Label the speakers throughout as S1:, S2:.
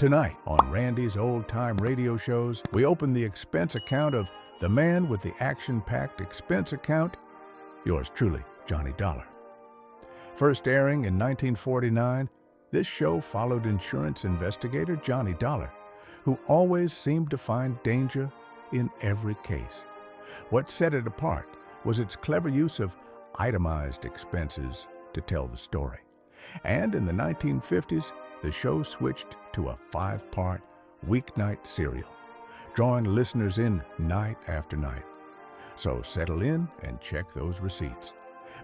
S1: Tonight, on Randy's old-time radio shows, we open the expense account of the man with the action-packed expense account, yours truly, Johnny Dollar. First airing in 1949, this show followed insurance investigator Johnny Dollar, who always seemed to find danger in every case. What set it apart was its clever use of itemized expenses to tell the story. And in the 1950s, the show switched to a 5-part weeknight serial, drawing listeners in night after night. So settle in and check those receipts,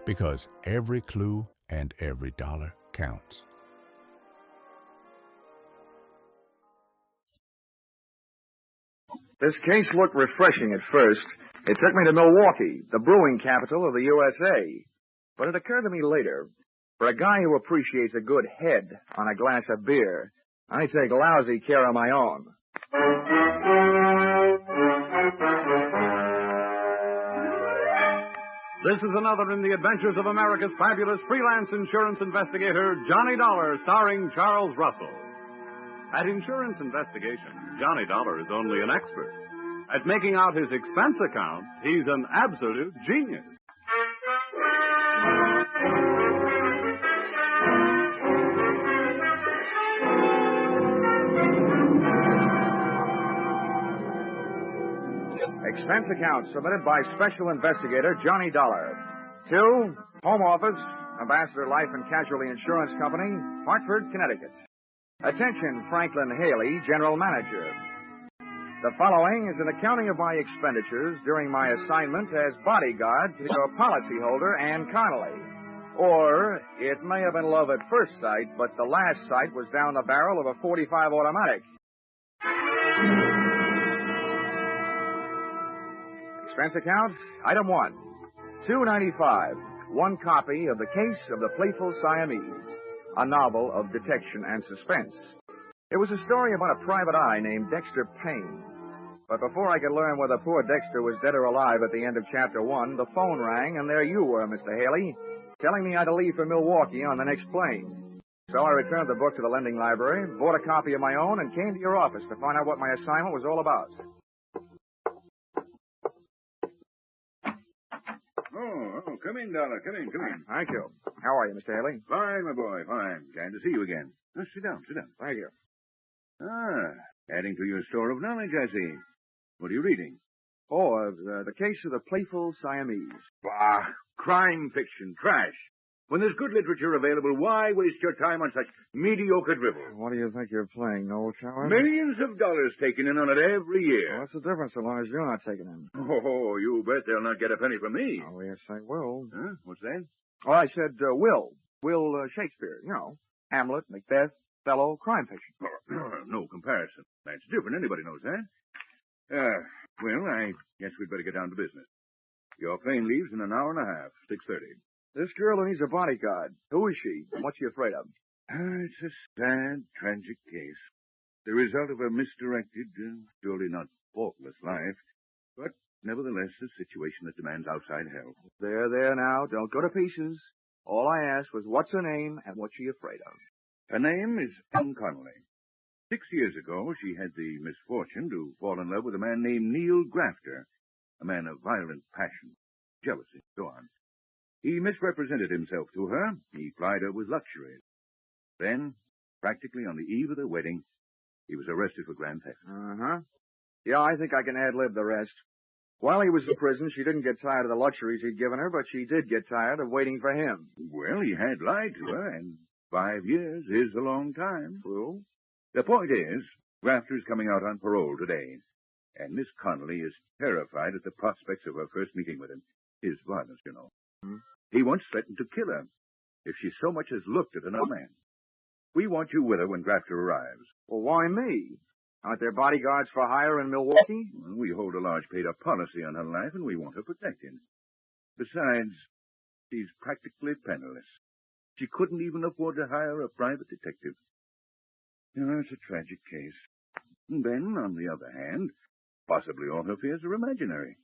S1: because every clue and every dollar counts.
S2: This case looked refreshing at first. It took me to Milwaukee, the brewing capital of the USA. But it occurred to me later, for a guy who appreciates a good head on a glass of beer, I take lousy care of my own.
S3: This is another in the adventures of America's fabulous freelance insurance investigator, Johnny Dollar, starring Charles Russell. At insurance investigation, Johnny Dollar is only an expert. At making out his expense account, he's an absolute genius.
S2: Expense account submitted by Special Investigator Johnny Dollar. To Home Office, Ambassador Life and Casualty Insurance Company, Hartford, Connecticut. Attention, Franklin Haley, General Manager. The following is an accounting of my expenditures during my assignment as bodyguard to your policyholder, Ann Connelly. Or, it may have been love at first sight, but the last sight was down the barrel of a .45 automatic. Expense account, item 1, $2.95, one copy of The Case of the Playful Siamese, a novel of detection and suspense. It was a story about a private eye named Dexter Payne. But before I could learn whether poor Dexter was dead or alive at the end of Chapter 1, the phone rang, and there you were, Mr. Haley, telling me I had to leave for Milwaukee on the next plane. So I returned the book to the lending library, bought a copy of my own, and came to your office to find out what my assignment was all about.
S4: Oh, come in, Dollar. Come in.
S2: Thank you. How are you, Mr. Haley?
S4: Fine, my boy, fine. Glad to see you again. Oh, sit down.
S2: Thank you.
S4: Adding to your store of knowledge, I see. What are you reading?
S2: Oh, The Case of the Playful Siamese.
S4: Bah, crime fiction, trash. When there's good literature available, why waste your time on such mediocre drivel?
S2: What do you think you're playing, old Coward?
S4: Millions of dollars taken in on it every year.
S2: Well, what's the difference so long as you're not taking in?
S4: Oh, you bet they'll not get a penny from me.
S2: Oh, yes, I will.
S4: Huh? What's that?
S2: Oh, I said Will. Will Shakespeare, you know. Hamlet, Macbeth, Othello, crime fiction.
S4: No comparison. That's different. Anybody knows that. Well, I guess we'd better get down to business. Your plane leaves in an hour and a half, 6:30.
S2: This girl who needs a bodyguard. Who is she? And what's she afraid of?
S4: It's a sad, tragic case. The result of a misdirected, surely not faultless life, but nevertheless a situation that demands outside help.
S2: There now. Don't go to pieces. All I asked was what's her name and what's she afraid of.
S4: Her name is Ann Connelly. 6 years ago, she had the misfortune to fall in love with a man named Neil Grafter, a man of violent passion, jealousy, so on. He misrepresented himself to her. He plied her with luxuries. Then, practically on the eve of their wedding, he was arrested for grand theft.
S2: Uh-huh. Yeah, I think I can ad-lib the rest. While he was in prison, she didn't get tired of the luxuries he'd given her, but she did get tired of waiting for him.
S4: Well, he had lied to her, and 5 years is a long time.
S2: True.
S4: The point is, Grafter's coming out on parole today, and Miss Connelly is terrified at the prospects of her first meeting with him. His violence, you know. He once threatened to kill her if she so much as looked at another man. We want you with her when Grafter arrives.
S2: Well, why me? Aren't there bodyguards for hire in Milwaukee?
S4: We hold a large paid-up policy on her life, and we want her protected. Besides, she's practically penniless. She couldn't even afford to hire a private detective. You know, it's a tragic case. And then, on the other hand, possibly all her fears are imaginary.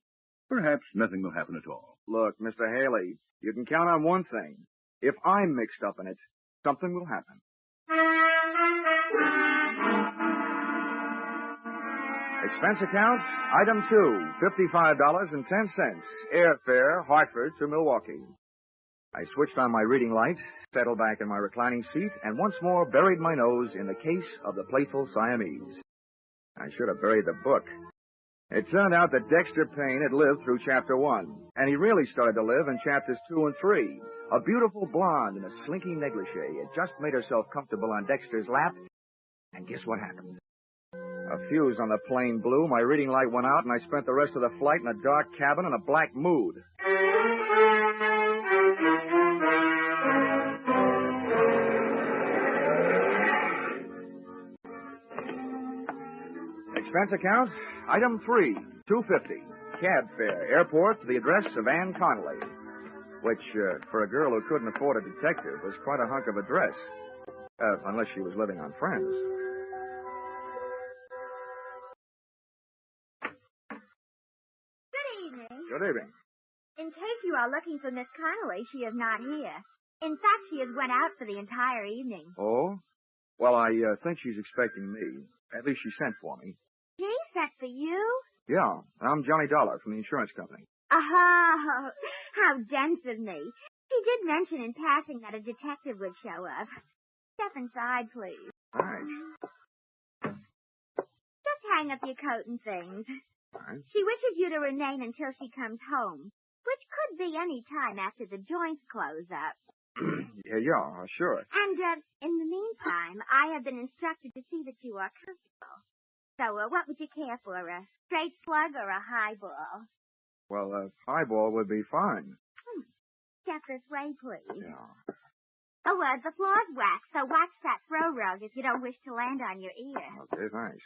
S4: Perhaps nothing will happen at all.
S2: Look, Mr. Haley, you can count on one thing. If I'm mixed up in it, something will happen. Expense account, item 2, $55.10. Airfare, Hartford to Milwaukee. I switched on my reading light, settled back in my reclining seat, and once more buried my nose in the case of the Playful Siamese. I should have buried the book. It turned out that Dexter Payne had lived through Chapter 1, and he really started to live in Chapters 2 and 3. A beautiful blonde in a slinky negligee had just made herself comfortable on Dexter's lap, and guess what happened? A fuse on the plane blew, my reading light went out, and I spent the rest of the flight in a dark cabin in a black mood. Expense account, item 3, $2.50. Cab fare, airport to the address of Ann Connelly, which, for a girl who couldn't afford a detective, was quite a hunk of a dress. Unless she was living on Friends.
S5: Good evening.
S2: Good evening.
S5: In case you are looking for Miss Connelly, she is not here. In fact, she has went out for the entire evening.
S2: Oh? Well, I think she's expecting me. At least she sent for me.
S5: She sent for you?
S2: Yeah, I'm Johnny Dollar from the insurance company.
S5: Oh, how dense of me. She did mention in passing that a detective would show up. Step inside, please.
S2: All right.
S5: Just hang up your coat and things.
S2: All right.
S5: She wishes you to remain until she comes home, which could be any time after the joints close up.
S2: Yeah, sure.
S5: And, in the meantime, I have been instructed to see that you are comfortable. So, what would you care for, a straight slug or a highball?
S2: Well, a highball would be fine.
S5: Step this way, please.
S2: Yeah.
S5: Oh, the floor's waxed, so watch that throw rug if you don't wish to land on your ear.
S2: Okay, thanks.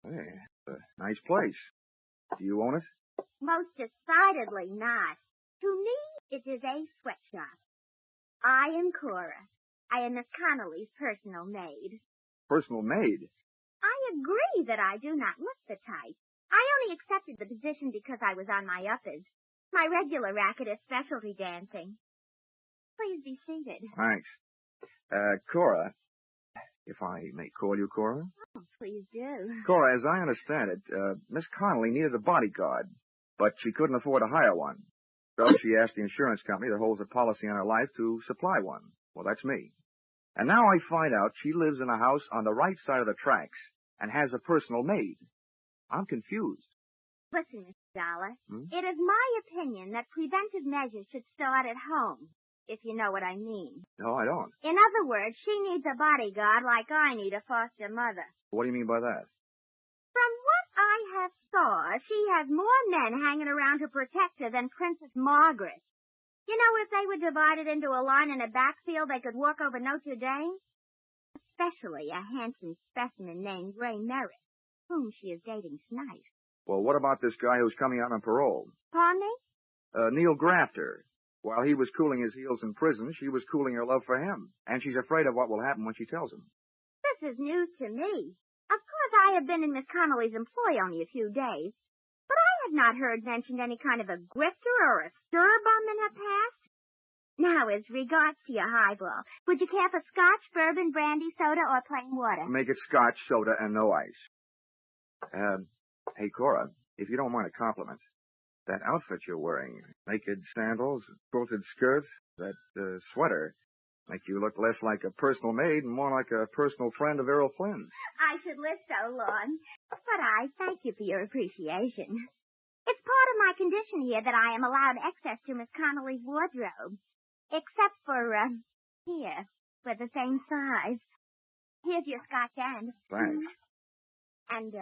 S2: Hey, it's a nice place. Do you own it?
S5: Most decidedly not. To me, it is a sweatshop. I am Cora. I am Miss Connelly's personal maid.
S2: Personal maid?
S5: I agree that I do not look the type. I only accepted the position because I was on my uppers. My regular racket is specialty dancing. Please be seated.
S2: Thanks. Cora, if I may call you Cora?
S5: Oh, please do.
S2: Cora, as I understand it, Miss Connelly needed a bodyguard, but she couldn't afford to hire one. So she asked the insurance company that holds a policy on her life to supply one. Well, that's me. And now I find out she lives in a house on the right side of the tracks and has a personal maid. I'm confused.
S5: Listen, Mr. Dollar,
S2: Hmm?
S5: it is my opinion that preventive measures should start at home, if you know what I mean.
S2: No, I don't.
S5: In other words, she needs a bodyguard like I need a foster mother.
S2: What do you mean by that?
S5: From what I have saw, she has more men hanging around to protect her than Princess Margaret. You know, if they were divided into a line in a backfield, they could walk over Notre Dame. Especially a handsome specimen named Ray Merritt, whom she is dating tonight.
S2: Well, what about this guy who's coming out on parole?
S5: Pardon me?
S2: Neil Grafter. While he was cooling his heels in prison, she was cooling her love for him. And she's afraid of what will happen when she tells him.
S5: This is news to me. Of course, I have been in Miss Connelly's employ only a few days, but I have not heard mentioned any kind of a grifter or a stir-bum in her past. Now, as regards to your highball, would you care for scotch, bourbon, brandy, soda, or plain water?
S2: Make it scotch, soda, and no ice. Hey, Cora, if you don't mind a compliment, that outfit you're wearing, naked sandals, quilted skirt, that sweater, make you look less like a personal maid and more like a personal friend of Errol Flynn's.
S5: I should live so long, but I thank you for your appreciation. It's part of my condition here that I am allowed access to Miss Connelly's wardrobe, except for, here, we're the same size. Here's your scotch end.
S2: Thanks.
S5: And,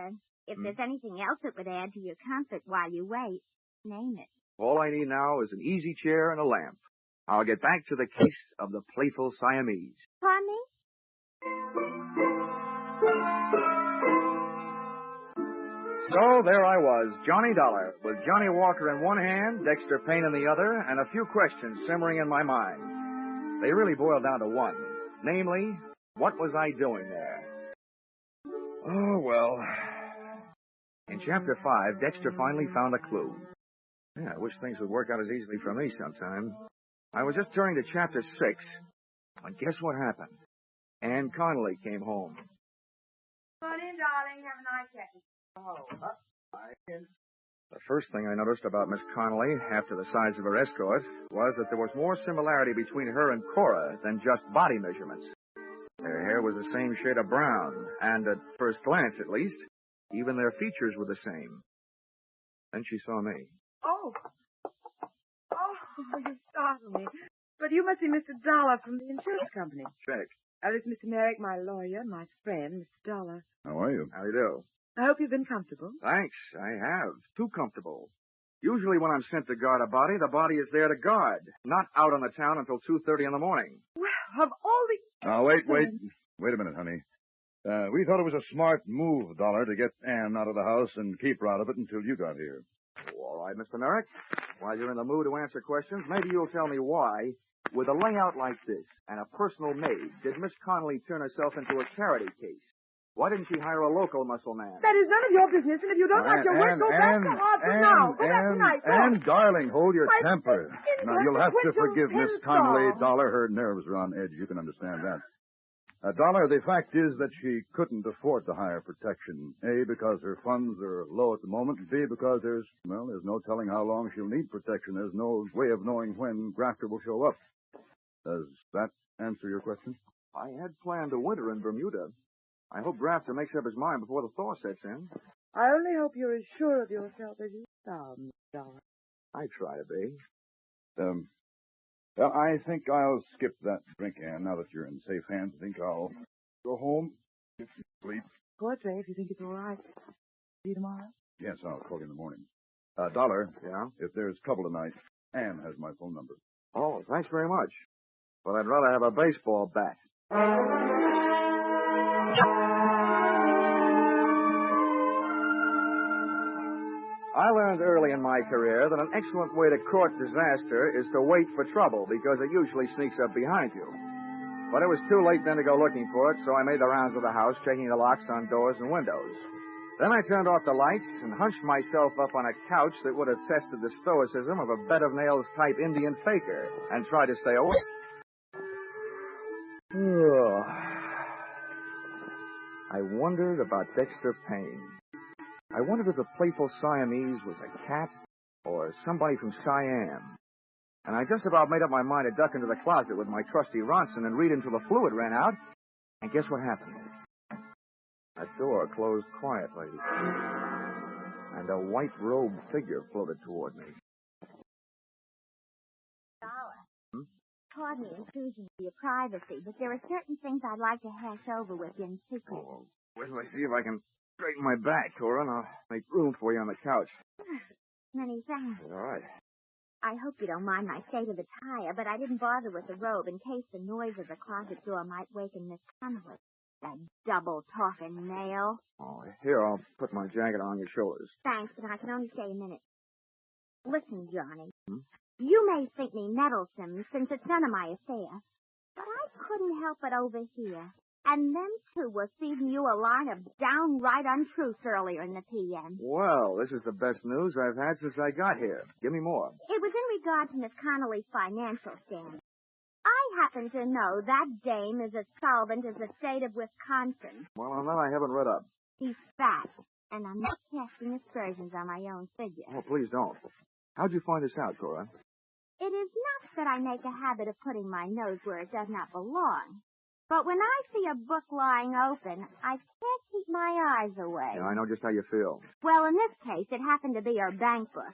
S5: if there's anything else that would add to your comfort while you wait, name it.
S2: All I need now is an easy chair and a lamp. I'll get back to the case of the Playful Siamese.
S5: Pardon me?
S2: So there I was, Johnny Dollar, with Johnny Walker in one hand, Dexter Payne in the other, and a few questions simmering in my mind. They really boiled down to one. Namely, what was I doing there? Oh, well. In Chapter 5, Dexter finally found a clue. Yeah, I wish things would work out as easily for me sometime. I was just turning to Chapter 6, and guess what happened? Ann Connelly came home.
S6: Come on in, darling. Have a nice day.
S2: The first thing I noticed about Miss Connelly, after the size of her escort, was that there was more similarity between her and Cora than just body measurements. Their hair was the same shade of brown, and at first glance, at least, even their features were the same. Then she saw me.
S6: Oh, you startled me. But you must be Mr. Dollar from the insurance company.
S2: Check.
S6: This is Mr. Merrick, my lawyer, my friend, Mr. Dollar.
S4: How are you?
S2: How do you do?
S6: I hope you've been comfortable.
S2: Thanks, I have. Too comfortable. Usually when I'm sent to guard a body, the body is there to guard, not out on the town until 2:30 in the morning.
S6: Well, of all the...
S7: Now, wait a minute, honey. We thought it was a smart move, Dollar, to get Ann out of the house and keep her out of it until you got here.
S2: Oh, all right, Mr. Merrick. While you're in the mood to answer questions, maybe you'll tell me why, with a layout like this and a personal maid, did Miss Connelly turn herself into a charity case? Why didn't she hire a local muscle man?
S6: That is none of your business, and if you don't like your work, go back to Hartford now. Go back tonight. Go.
S7: Ann, darling, hold your
S6: My
S7: temper.
S6: skin
S7: Now, you'll
S6: hurts.
S7: have to
S6: Quit your
S7: forgive Miss
S6: pin
S7: Connelly,
S6: saw.
S7: Dollar. Her nerves are on edge. You can understand that. Dollar, the fact is that she couldn't afford to hire protection. A, because her funds are low at the moment. B, because there's no telling how long she'll need protection. There's no way of knowing when Grafter will show up. Does that answer your question?
S2: I had planned a winter in Bermuda. I hope Grafter makes up his mind before the thaw sets in.
S6: I only hope you're as sure of yourself as you sound, Mr. Dollar.
S2: I try to be.
S7: Well, I think I'll skip that drink, Ann, now that you're in safe hands. I think I'll go home, get some sleep.
S6: Of course, Ray, if you think it's all right. See you tomorrow?
S7: Yes, I'll call you in the morning. Dollar.
S2: Yeah?
S7: If there's trouble tonight, Ann has my phone number.
S2: Oh, thanks very much. But I'd rather have a baseball bat. I learned early in my career that an excellent way to court disaster is to wait for trouble because it usually sneaks up behind you. But it was too late then to go looking for it, so I made the rounds of the house, checking the locks on doors and windows. Then I turned off the lights and hunched myself up on a couch that would have tested the stoicism of a bed of nails type Indian faker and tried to stay awake. I wondered about Dexter Payne. I wondered if the playful Siamese was a cat or somebody from Siam. And I just about made up my mind to duck into the closet with my trusty Ronson and read until the fluid ran out. And guess what happened? A door closed quietly, and a white-robed figure floated toward me.
S5: Dollar. Pardon the intrusion of your privacy, but there are certain things I'd like to hash over with you in secret.
S2: Oh, wait till I see if I can straighten my back, Cora, and I'll make room for you on the couch.
S5: Many thanks.
S2: All right.
S5: I hope you don't mind my state of attire, but I didn't bother with the robe in case the noise of the closet door might waken Miss Connelly. That double-talking nail.
S2: Oh, here, I'll put my jacket on your shoulders.
S5: Thanks, but I can only stay a minute. Listen, Johnny. You may think me meddlesome, since it's none of my affair, but I couldn't help but overhear. And them two were feeding you a line of downright untruths earlier in the PM.
S2: Well, this is the best news I've had since I got here. Give me more.
S5: It was in regard to Miss Connelly's financial scandal. I happen to know that dame is as solvent as the state of Wisconsin.
S2: Well, on that I haven't read up.
S5: He's fat, and I'm not casting aspersions on my own figure.
S2: Oh, please don't. How'd you find this out, Cora?
S5: It is not that I make a habit of putting my nose where it does not belong. But when I see a book lying open, I can't keep my eyes away.
S2: Yeah, I know just how you feel.
S5: Well, in this case, it happened to be her bank book.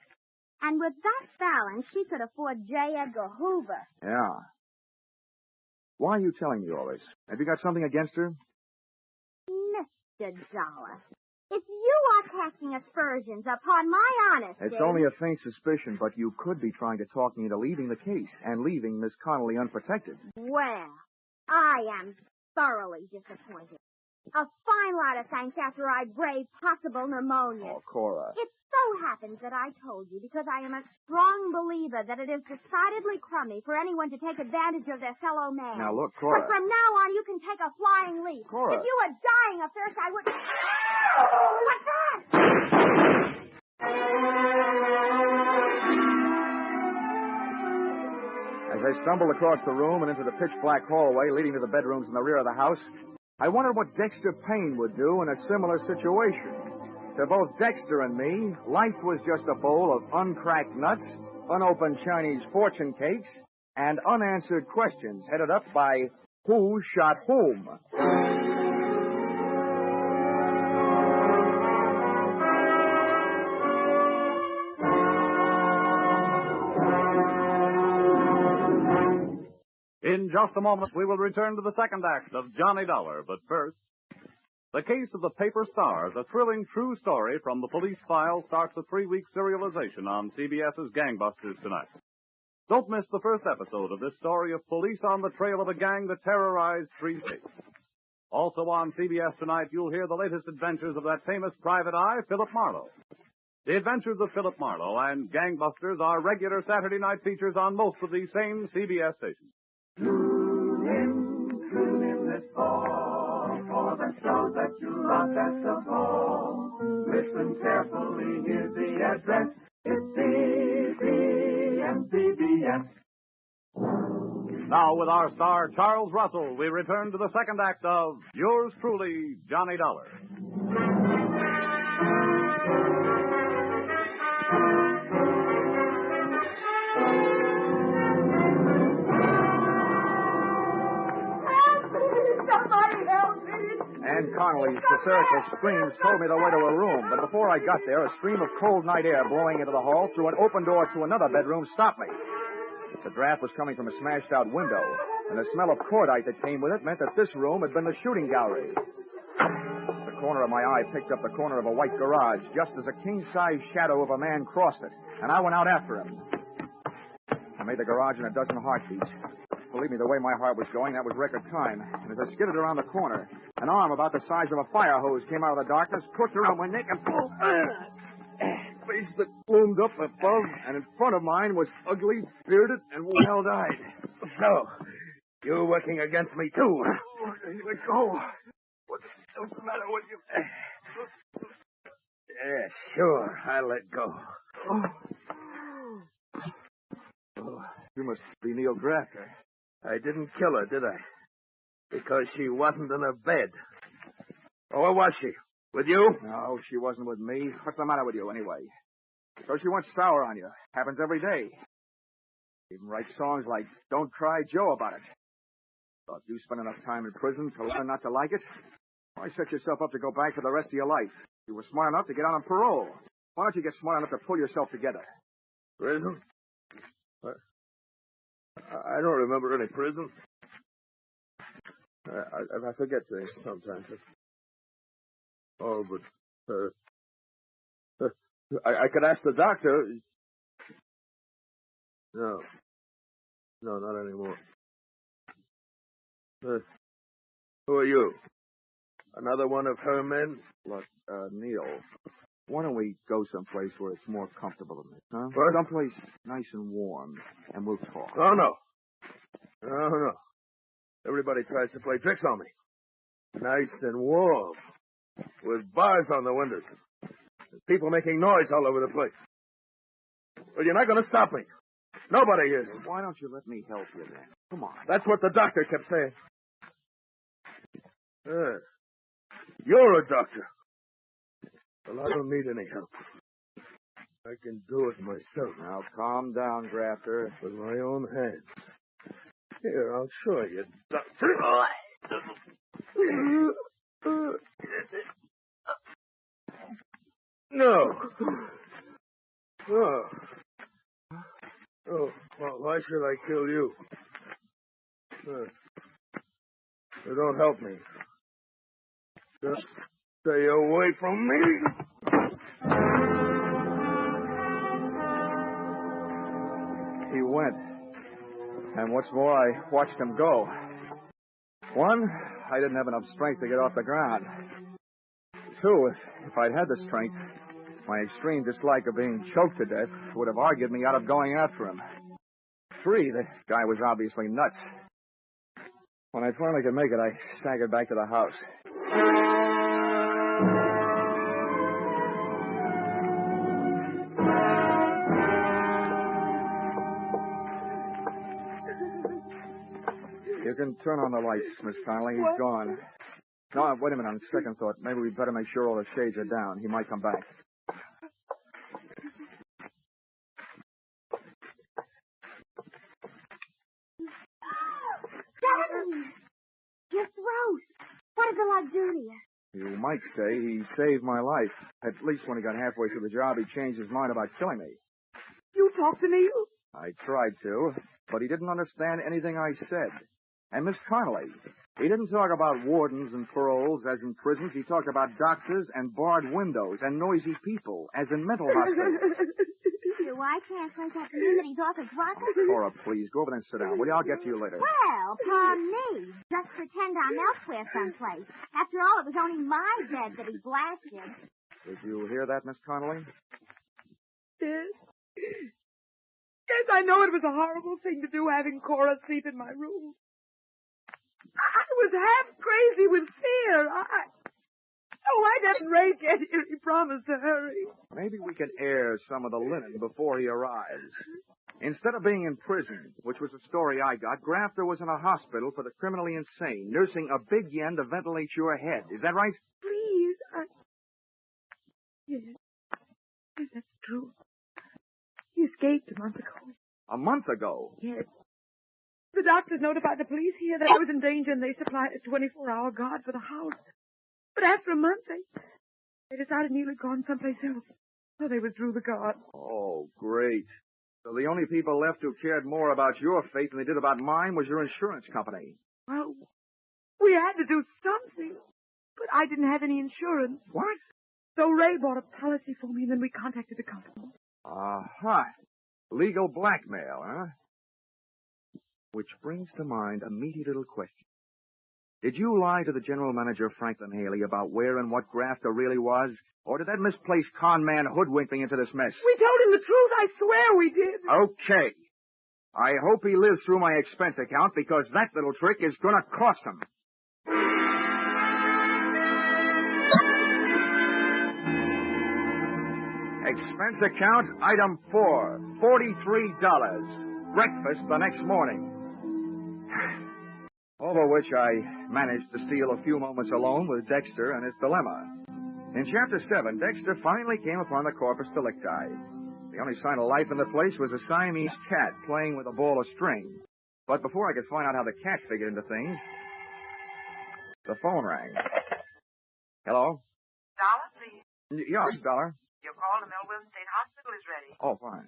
S5: And with that balance, she could afford J. Edgar Hoover.
S2: Yeah. Why are you telling me all this? Have you got something against her?
S5: Mr. Dollar, if you are casting aspersions upon my honesty...
S2: It's only a faint suspicion, but you could be trying to talk me into leaving the case and leaving Miss Connelly unprotected.
S5: Well, I am thoroughly disappointed. A fine lot of thanks after I braved possible pneumonia.
S2: Oh, Cora.
S5: It so happens that I told you because I am a strong believer that it is decidedly crummy for anyone to take advantage of their fellow man.
S2: Now, look, Cora.
S5: But from now on, you can take a flying leap.
S2: Cora.
S5: If you were dying of thirst, I would... What's that?
S2: As I stumbled across the room and into the pitch-black hallway leading to the bedrooms in the rear of the house, I wondered what Dexter Payne would do in a similar situation. To both Dexter and me, life was just a bowl of uncracked nuts, unopened Chinese fortune cakes, and unanswered questions headed up by Who Shot Whom?
S3: In just a moment, we will return to the second act of Johnny Dollar. But first, the case of the Paper Stars, a thrilling true story from the police file, starts a 3-week serialization on CBS's Gangbusters tonight. Don't miss the first episode of this story of police on the trail of a gang that terrorized 3 states. Also on CBS tonight, you'll hear the latest adventures of that famous private eye, Philip Marlowe. The Adventures of Philip Marlowe and Gangbusters are regular Saturday night features on most of these same CBS stations.
S8: Tune in this fall for the shows that you love best of all. Listen carefully, here's the address. It's CBS.
S3: Now, with our star, Charles Russell, we return to the second act of Yours Truly, Johnny Dollar.
S2: Ann Connelly's hysterical screams told me the way to her room, but before I got there, a stream of cold night air blowing into the hall through an open door to another bedroom stopped me. The draft was coming from a smashed-out window, and the smell of cordite that came with it meant that this room had been the shooting gallery. The corner of my eye picked up the corner of a white garage just as a king-size shadow of a man crossed it, and I went out after him. I made the garage in a dozen heartbeats. Believe me, the way my heart was going, that was record time. And as I skidded around the corner, an arm about the size of a fire hose came out of the darkness, hooked around my neck, and pulled. Face that loomed up above, and in front of mine was ugly, bearded, and wild-eyed.
S9: So, you're working against me, too.
S2: Let go. What's the matter with you?
S9: Yeah, sure. I'll let go.
S2: Oh, you must be Neil Grafter.
S9: I didn't kill her, did I? Because she wasn't in her bed. Oh, where was she? With you?
S2: No, she wasn't with me. What's the matter with you, anyway? So she went sour on you. Happens every day. Even write songs like Don't Cry Joe about it. Thought you spent enough time in prison to learn not to like it? Why set yourself up to go back for the rest of your life? You were smart enough to get out on parole. Why don't you get smart enough to pull yourself together?
S9: Prison? I don't remember any prison. I forget things sometimes. Oh, but I could ask the doctor. No, not anymore. Who are you? Another one of her men?
S2: Look, Neil, why don't we go someplace where it's more comfortable than this, huh?
S9: What?
S2: Someplace nice and warm, and we'll talk.
S9: Oh, no. No. Everybody tries to play tricks on me. Nice and warm. With bars on the windows. And people making noise all over the place. Well, you're not going to stop me. Nobody is.
S2: Well, why don't you let me help you then? Come on.
S9: That's what the doctor kept saying. You're a doctor. Well, I don't need any help. I can do it myself.
S2: Now, calm down, Grafter.
S9: With my own hands. Here, I'll show you, doctor. No. Oh, well, why should I kill you? You don't help me. Just stay away from me.
S2: He went. And what's more, I watched him go. One, I didn't have enough strength to get off the ground. Two, if I'd had the strength, my extreme dislike of being choked to death would have argued me out of going after him. Three, the guy was obviously nuts. When I finally could make it, I staggered back to the house. You can turn on the lights, Miss Connelly. He's gone. No, wait a minute. On second thought, maybe we'd better make sure all the shades are down. He might come back.
S5: Daddy! Your throat. What did the lug do to you?
S2: You might say he saved my life. At least when he got halfway through the job, he changed his mind about killing me.
S6: You talked to Neil?
S2: I tried to, but he didn't understand anything I said. And Miss Connelly, he didn't talk about wardens and paroles as in prisons. He talked about doctors and barred windows and noisy people as in mental hospitals.
S5: Why can't I get him that he's off his rocker?
S2: Cora, please, go over there and sit down. Will you? I'll get to you later.
S5: Well, pardon me. Just pretend I'm elsewhere someplace. After all, it was only my bed that he blasted.
S2: Did you hear that, Miss Connelly?
S6: Yes. Yes, I know it was a horrible thing to do, having Cora sleep in my room. I was half crazy with fear. I didn't raise yet. He promised to hurry.
S2: Maybe we could air some of the linen before he arrives. Instead of being in prison, which was a story I got, Grafter was in a hospital for the criminally insane, nursing a big yen to ventilate your head. Is that right?
S6: Please, Yes. Yes, that's true. He escaped a month ago.
S2: A month ago?
S6: Yes. The doctors notified the police here that I was in danger, and they supplied a 24-hour guard for the house. But after a month, they decided Neil had gone someplace else. So they withdrew the guard.
S2: Oh, great. So the only people left who cared more about your fate than they did about mine was your insurance company.
S6: Well, we had to do something. But I didn't have any insurance.
S2: What?
S6: So Ray bought a policy for me, and then we contacted the company.
S2: Aha. Legal blackmail, huh? Which brings to mind a meaty little question. Did you lie to the general manager, Franklin Haley, about where and what Grafter really was? Or did that misplaced con man hoodwink me into this mess?
S6: We told him the truth. I swear we did.
S2: Okay. I hope he lives through my expense account, because that little trick is going to cost him. Expense account, item 4, $43. Breakfast the next morning. Over which I managed to steal a few moments alone with Dexter and his dilemma. In Chapter 7, Dexter finally came upon the corpus delicti. The only sign of life in the place was a Siamese cat playing with a ball of string. But before I could find out how the cat figured into things, the phone rang. Hello?
S10: Dollar, please.
S2: Yes, Dollar.
S10: Your call to Melville State Hospital is ready.
S2: Oh, fine.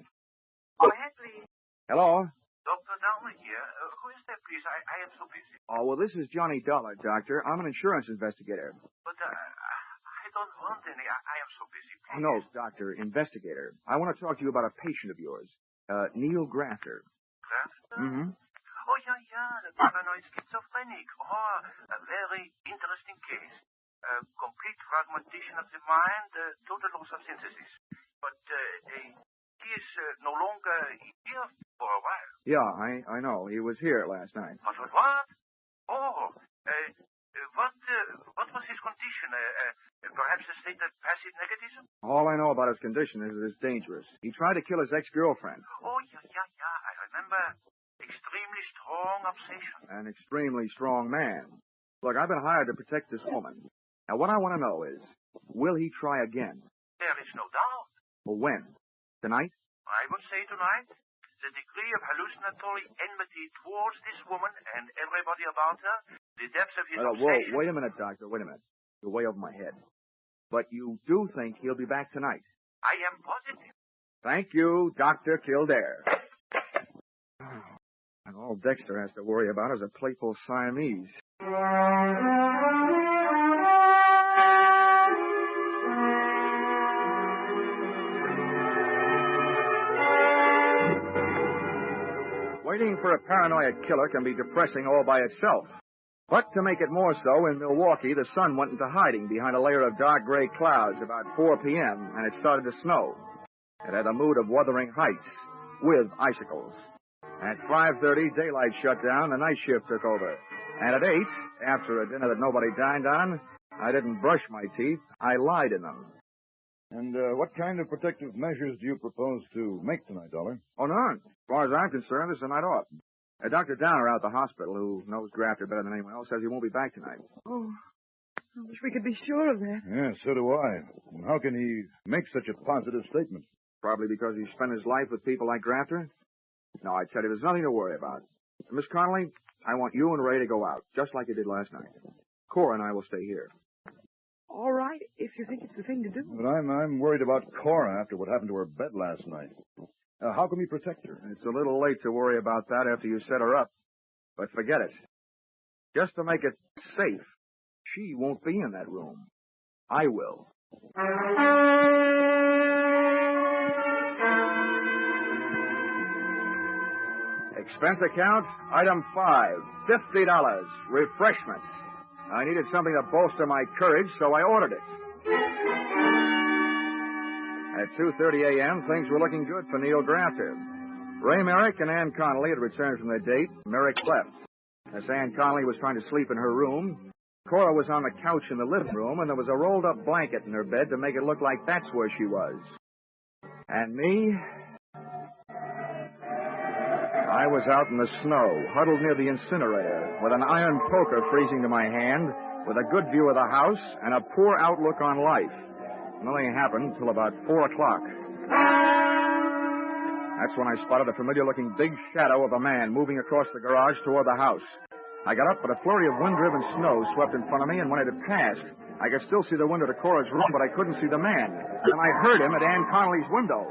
S10: Go ahead, please.
S2: Hello?
S10: Dr. Dollar here. Who is that, please? I am so busy.
S2: Oh, well, this is Johnny Dollar, Doctor. I'm an insurance investigator.
S10: But I don't want any. I am so busy. Please.
S2: No, Doctor, investigator. I want to talk to you about a patient of yours, Neil Grafter.
S10: Grafter?
S2: Mm-hmm.
S10: Oh, yeah, the paranoid schizophrenic. Oh, a very interesting case. Complete fragmentation of the mind, total loss of synthesis. But he is no longer here for a while.
S2: Yeah, I know. He was here last night.
S10: What? Oh, what was his condition? Perhaps a state of passive negativism?
S2: All I know about his condition is that it's dangerous. He tried to kill his ex-girlfriend.
S10: Oh, yeah, I remember. Extremely strong obsession.
S2: An extremely strong man. Look, I've been hired to protect this woman. Now, what I want to know is, will he try again?
S10: There is no doubt.
S2: Well, when? Tonight?
S10: I would say tonight. The degree of hallucinatory enmity towards this woman and everybody about her, the depths of his obsession...
S2: Whoa, wait a minute, Doctor, wait a minute. You're way over my head. But you do think he'll be back tonight?
S10: I am positive.
S2: Thank you, Dr. Kildare. And all Dexter has to worry about is a playful Siamese. Waiting for a paranoid killer can be depressing all by itself. But to make it more so, in Milwaukee, the sun went into hiding behind a layer of dark gray clouds about 4 p.m., and it started to snow. It had a mood of Wuthering Heights, with icicles. At 5:30, daylight shut down, the night shift took over. And at 8, after a dinner that nobody dined on, I didn't brush my teeth, I lied in them.
S7: And what kind of protective measures do you propose to make tonight, Dollar?
S2: Oh, none. As far as I'm concerned, it's a night off. Dr. Downer out at the hospital, who knows Grafter better than anyone else, says he won't be back tonight.
S6: Oh, I wish we could be sure of that.
S7: Yeah, so do I. And how can he make such a positive statement?
S2: Probably because he spent his life with people like Grafter. No, I tell you, there's nothing to worry about. Miss Connelly, I want you and Ray to go out, just like you did last night. Cora and I will stay here.
S6: All right, if you think it's the thing to do.
S7: But I'm worried about Cora after what happened to her bed last night. How can we protect her?
S2: It's a little late to worry about that after you set her up. But forget it. Just to make it safe, she won't be in that room. I will. Expense account, item 5, $50, refreshments. I needed something to bolster my courage, so I ordered it. At 2:30 a.m., things were looking good for Neil Grafter. Ray Merrick and Ann Connelly had returned from their date. Merrick left. As Ann Connelly was trying to sleep in her room, Cora was on the couch in the living room, and there was a rolled-up blanket in her bed to make it look like that's where she was. And me? I was out in the snow, huddled near the incinerator, with an iron poker freezing to my hand, with a good view of the house, and a poor outlook on life. Nothing happened until about 4 o'clock. That's when I spotted a familiar-looking big shadow of a man moving across the garage toward the house. I got up, but a flurry of wind-driven snow swept in front of me, and when it had passed, I could still see the window to Cora's room, but I couldn't see the man. And I heard him at Ann Connelly's window.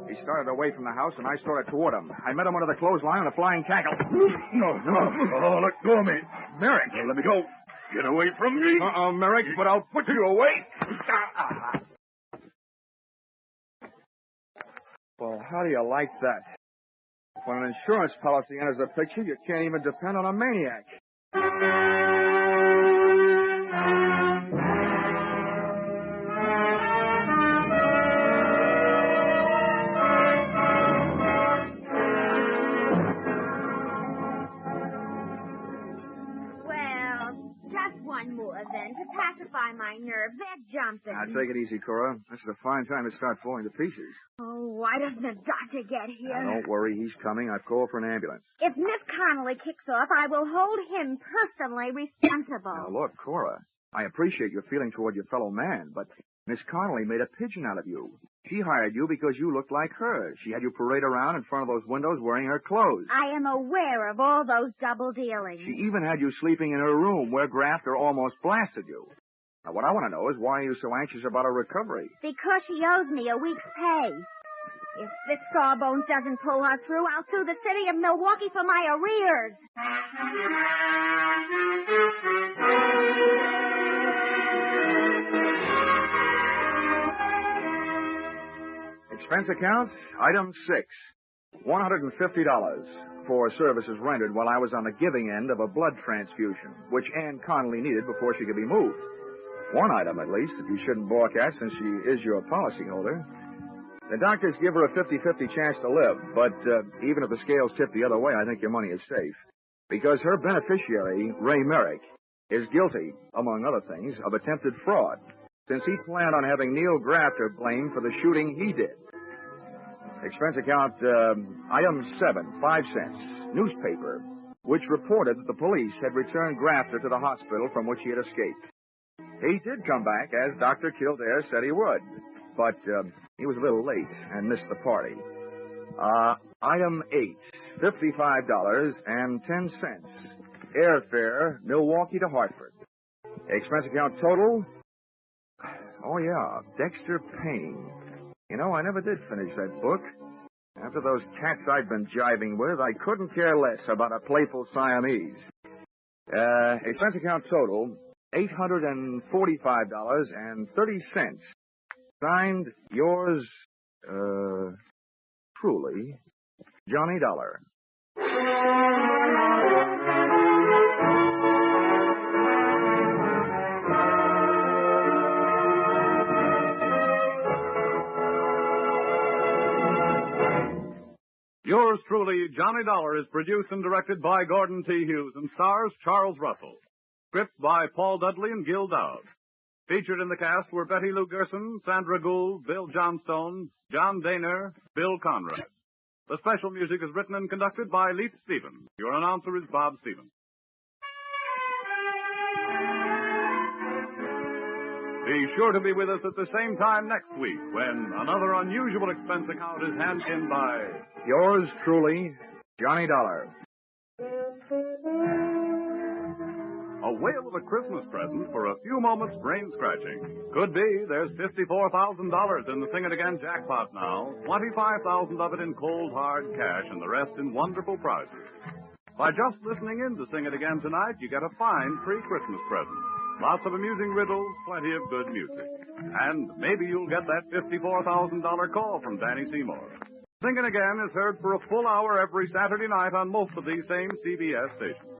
S2: He started away from the house, and I started toward him. I met him under the clothesline on a flying tackle.
S7: No. Oh, let go of me.
S2: Merrick.
S7: Let me go. Get away from me.
S2: Merrick, but I'll put you away. Well, how do you like that? When an insurance policy enters the picture, you can't even depend on a maniac.
S5: One more, then, to pacify my nerves. They're jumping.
S2: Now, take it easy, Cora. This is a fine time to start falling to pieces.
S5: Oh, why doesn't it got to get here?
S2: Now, don't worry. He's coming. I've called for an ambulance.
S5: If Miss Connelly kicks off, I will hold him personally responsible.
S2: Now, look, Cora, I appreciate your feeling toward your fellow man, but Miss Connelly made a pigeon out of you. She hired you because you looked like her. She had you parade around in front of those windows wearing her clothes.
S5: I am aware of all those double dealings.
S2: She even had you sleeping in her room where Grafter almost blasted you. Now, what I want to know is why are you so anxious about her recovery?
S5: Because she owes me a week's pay. If this Sawbones doesn't pull her through, I'll sue the city of Milwaukee for my arrears.
S2: Expense account, item 6, $150 for services rendered while I was on the giving end of a blood transfusion, which Ann Connelly needed before she could be moved. One item, at least, that you shouldn't balk at since she is your policyholder. The doctors give her a 50-50 chance to live, but even if the scales tip the other way, I think your money is safe. Because her beneficiary, Ray Merrick, is guilty, among other things, of attempted fraud, since he planned on having Neil Grafter blamed for the shooting he did. Expense account, item 7, 5 cents, newspaper, which reported that the police had returned Grafter to the hospital from which he had escaped. He did come back, as Dr. Kildare said he would, but he was a little late and missed the party. Item 8, $55.10, airfare, Milwaukee to Hartford. Expense account total, oh yeah, Dexter Payne. You know, I never did finish that book. After those cats I'd been jiving with, I couldn't care less about a playful Siamese. Expense account total, $845.30. Signed, yours, truly, Johnny Dollar.
S3: Yours truly, Johnny Dollar, is produced and directed by Gordon T. Hughes and stars Charles Russell. Script by Paul Dudley and Gil Dowd. Featured in the cast were Betty Lou Gerson, Sandra Gould, Bill Johnstone, John Daner, Bill Conrad. The special music is written and conducted by Leith Stevens. Your announcer is Bob Stevens. Be sure to be with us at the same time next week when another unusual expense account is handed in by
S2: Yours truly, Johnny Dollar.
S3: a whale of a Christmas present for a few moments brain scratching. Could be there's $54,000 in the Sing It Again jackpot now, 25,000 of it in cold hard cash and the rest in wonderful prizes. By just listening in to Sing It Again tonight, you get a fine pre-Christmas present. Lots of amusing riddles, plenty of good music. And maybe you'll get that $54,000 call from Danny Seymour. Sing It Again is heard for a full hour every Saturday night on most of these same CBS stations.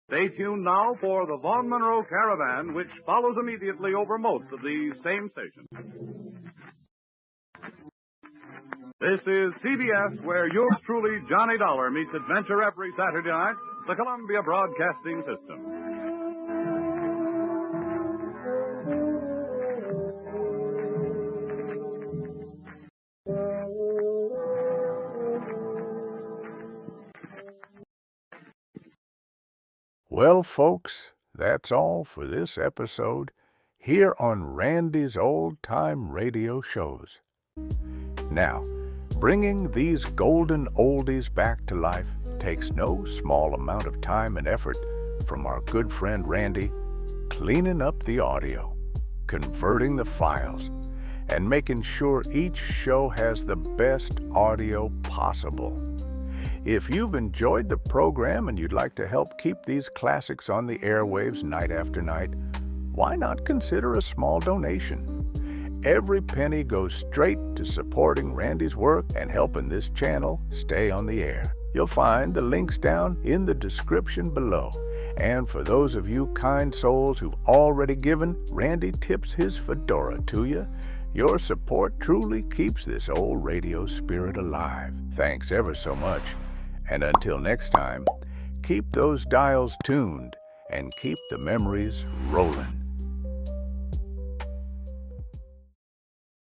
S3: Stay tuned now for the Vaughn Monroe Caravan, which follows immediately over most of these same stations. This is CBS, where yours truly, Johnny Dollar, meets adventure every Saturday night, the Columbia Broadcasting System.
S1: Well, folks, that's all for this episode here on Randy's Old Time Radio Shows. Now, bringing these golden oldies back to life takes no small amount of time and effort from our good friend Randy, cleaning up the audio, converting the files, and making sure each show has the best audio possible. If you've enjoyed the program and you'd like to help keep these classics on the airwaves night after night, why not consider a small donation? Every penny goes straight to supporting Randy's work and helping this channel stay on the air. You'll find the links down in the description below. And for those of you kind souls who've already given, Randy tips his fedora to you. Your support truly keeps this old radio spirit alive. Thanks ever so much. And until next time, keep those dials tuned and keep the memories rolling.